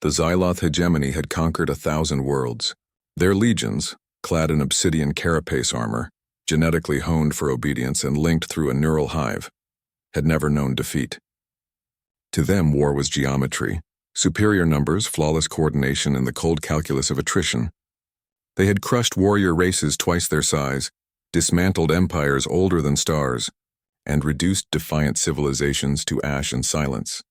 The Xyloth hegemony had conquered 1,000 worlds. Their legions, clad in obsidian carapace armor, genetically honed for obedience and linked through a neural hive, had never known defeat. To them, war was geometry, superior numbers, flawless coordination, and the cold calculus of attrition. They had crushed warrior races twice their size, dismantled empires older than stars, and reduced defiant civilizations to ash and silence.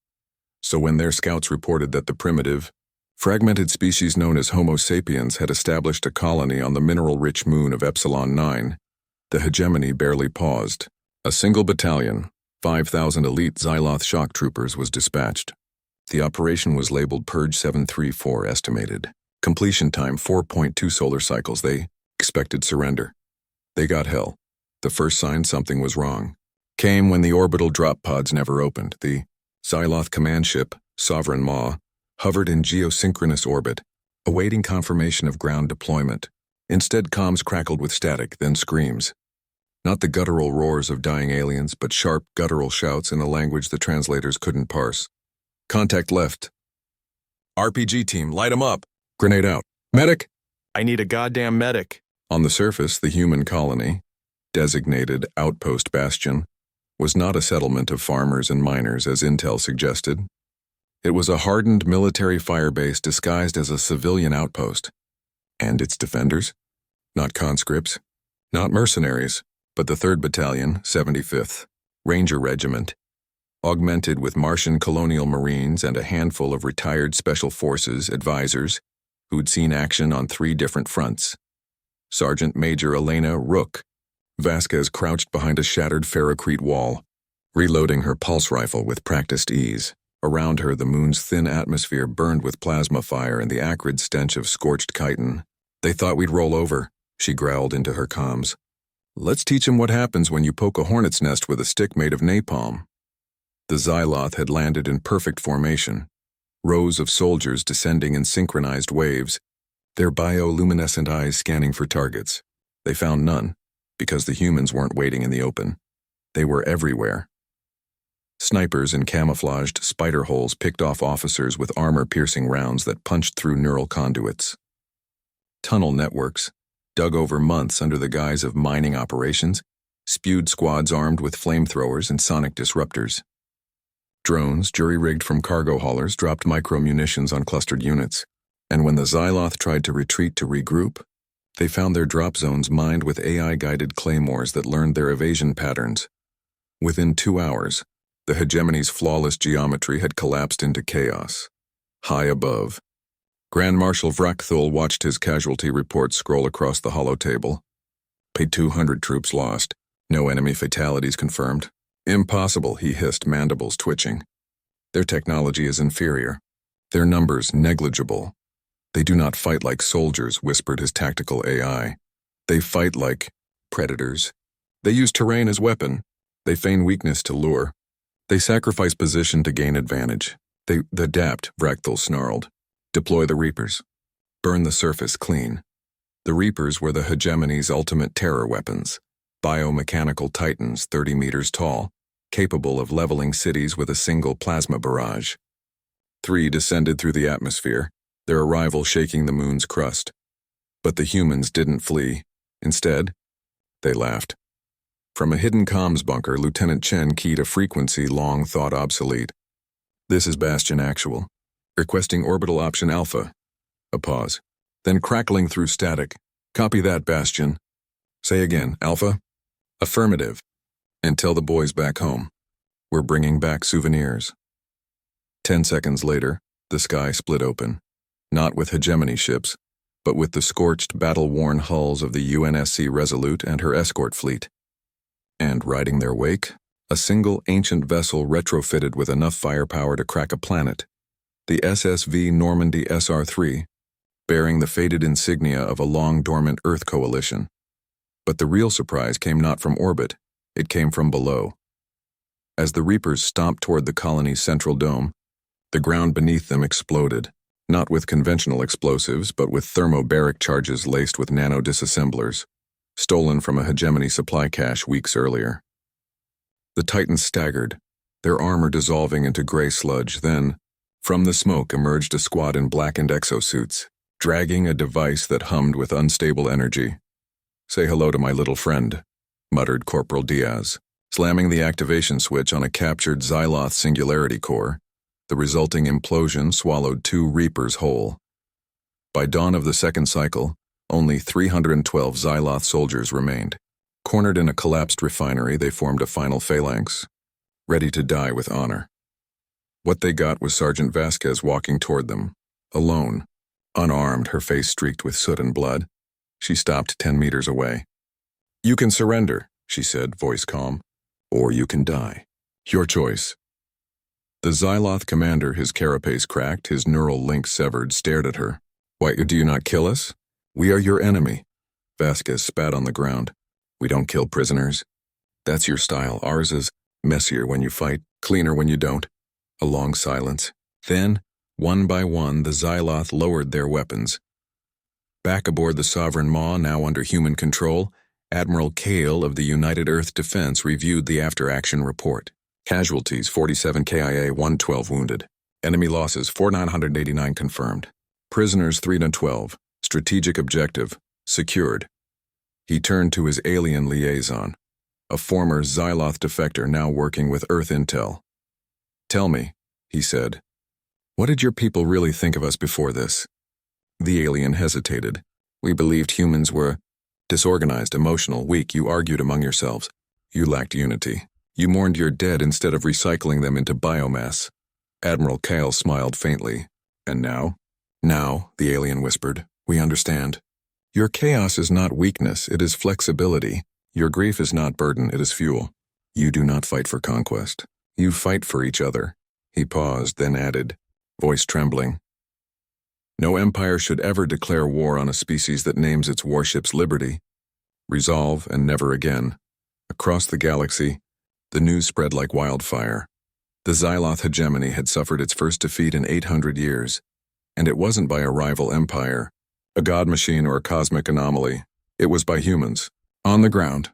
So when their scouts reported that the primitive, fragmented species known as Homo sapiens had established a colony on the mineral-rich moon of Epsilon 9, the hegemony barely paused. A single battalion, 5,000 elite Xyloth shock troopers, was dispatched. The operation was labeled Purge 734 estimated. Completion time 4.2 solar cycles. They expected surrender. They got hell. The first sign something was wrong came when the orbital drop pods never opened. The Xyloth command ship, Sovereign Maw, hovered in geosynchronous orbit, awaiting confirmation of ground deployment. Instead, comms crackled with static, then screams. Not the guttural roars of dying aliens, but sharp, guttural shouts in a language the translators couldn't parse. Contact left. RPG team, light 'em up. Grenade out. Medic! I need a goddamn medic. On the surface, the human colony, designated Outpost Bastion, was not a settlement of farmers and miners as intel suggested. It was a hardened military firebase disguised as a civilian outpost. And its defenders? Not conscripts, not mercenaries, but the 3rd Battalion, 75th, Ranger Regiment, augmented with Martian colonial marines and a handful of retired Special Forces advisors who'd seen action on 3 different fronts. Sergeant Major Elena Rook Vasquez crouched behind a shattered ferrocrete wall, reloading her pulse rifle with practiced ease. Around her, the moon's thin atmosphere burned with plasma fire and the acrid stench of scorched chitin. "They thought we'd roll over," she growled into her comms. "Let's teach 'em what happens when you poke a hornet's nest with a stick made of napalm." The Xyloth had landed in perfect formation, rows of soldiers descending in synchronized waves, their bioluminescent eyes scanning for targets. They found none, because the humans weren't waiting in the open. They were everywhere. Snipers in camouflaged spider holes picked off officers with armor-piercing rounds that punched through neural conduits. Tunnel networks, dug over months under the guise of mining operations, spewed squads armed with flamethrowers and sonic disruptors. Drones, jury-rigged from cargo haulers, dropped micro-munitions on clustered units, and when the Xyloth tried to retreat to regroup, they found their drop zones mined with AI-guided claymores that learned their evasion patterns. Within 2 hours, the hegemony's flawless geometry had collapsed into chaos. High above, Grand Marshal Vrakthul watched his casualty reports scroll across the holotable. Pay 200 troops lost. No enemy fatalities confirmed. Impossible, he hissed, mandibles twitching. Their technology is inferior. Their numbers negligible. They do not fight like soldiers, whispered his tactical AI. They fight like predators. They use terrain as weapon. They feign weakness to lure. They sacrifice position to gain advantage. They adapt, Vrakthul snarled. Deploy the Reapers. Burn the surface clean. The Reapers were the hegemony's ultimate terror weapons. Biomechanical titans 30 meters tall, capable of leveling cities with a single plasma barrage. 3 descended through the atmosphere, their arrival shaking the moon's crust. But the humans didn't flee. Instead, they laughed. From a hidden comms bunker, Lieutenant Chen keyed a frequency long thought obsolete. "This is Bastion Actual. Requesting orbital option Alpha." A pause. Then crackling through static. "Copy that, Bastion." "Say again, Alpha?" "Affirmative. And tell the boys back home. We're bringing back souvenirs." 10 seconds later, the sky split open. Not with hegemony ships, but with the scorched, battle-worn hulls of the UNSC Resolute and her escort fleet. And riding their wake, a single ancient vessel retrofitted with enough firepower to crack a planet, the SSV Normandy SR-3, bearing the faded insignia of a long-dormant Earth coalition. But the real surprise came not from orbit, it came from below. As the Reapers stomped toward the colony's central dome, the ground beneath them exploded. Not with conventional explosives, but with thermobaric charges laced with nano-disassemblers, stolen from a hegemony supply cache weeks earlier. The Titans staggered, their armor dissolving into gray sludge, then, From the smoke emerged a squad in blackened exosuits, dragging a device that hummed with unstable energy. "Say hello to my little friend," muttered Corporal Diaz, slamming the activation switch on a captured Xyloth singularity core. The resulting implosion swallowed 2 Reapers whole. By dawn of the second cycle, only 312 Xyloth soldiers remained. Cornered in a collapsed refinery, they formed a final phalanx, ready to die with honor. What they got was Sergeant Vasquez walking toward them, alone, unarmed, her face streaked with soot and blood. She stopped 10 meters away. "You can surrender," she said, voice calm, "or you can die. Your choice." The Xyloth commander, his carapace cracked, his neural link severed, stared at her. "Why, do you not kill us? We are your enemy." Vasquez spat on the ground. "We don't kill prisoners. That's your style. Ours is messier when you fight, cleaner when you don't." A long silence. Then, one by one, the Xyloth lowered their weapons. Back aboard the Sovereign Maw, now under human control, Admiral Kale of the United Earth Defense reviewed the after-action report. Casualties 47 KIA, 112 wounded. Enemy losses 4,989 confirmed. Prisoners 312. Strategic objective secured. He turned to his alien liaison, a former Xyloth defector now working with Earth Intel. "Tell me," he said, "what did your people really think of us before this?" The alien hesitated. "We believed humans were disorganized, emotional, weak. You argued among yourselves. You lacked unity. You mourned your dead instead of recycling them into biomass." Admiral Kale smiled faintly. "And now?" "Now," the alien whispered, "we understand. Your chaos is not weakness, it is flexibility. Your grief is not burden, it is fuel. You do not fight for conquest. You fight for each other." He paused, then added, voice trembling, "No empire should ever declare war on a species that names its warships liberty. Resolve and never again." Across the galaxy, the news spread like wildfire. The Xyloth hegemony had suffered its first defeat in 800 years, and it wasn't by a rival empire, a god machine or a cosmic anomaly. It was by humans, on the ground,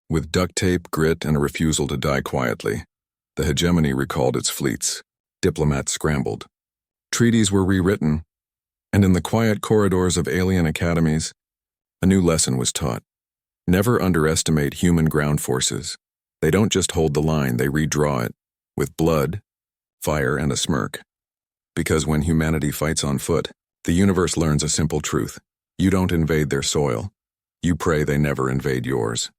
with duct tape, grit, and a refusal to die quietly. The hegemony recalled its fleets. Diplomats scrambled. Treaties were rewritten, and in the quiet corridors of alien academies, a new lesson was taught. Never underestimate human ground forces. They don't just hold the line, they redraw it, with blood, fire, and a smirk. Because when humanity fights on foot, the universe learns a simple truth. You don't invade their soil. You pray they never invade yours.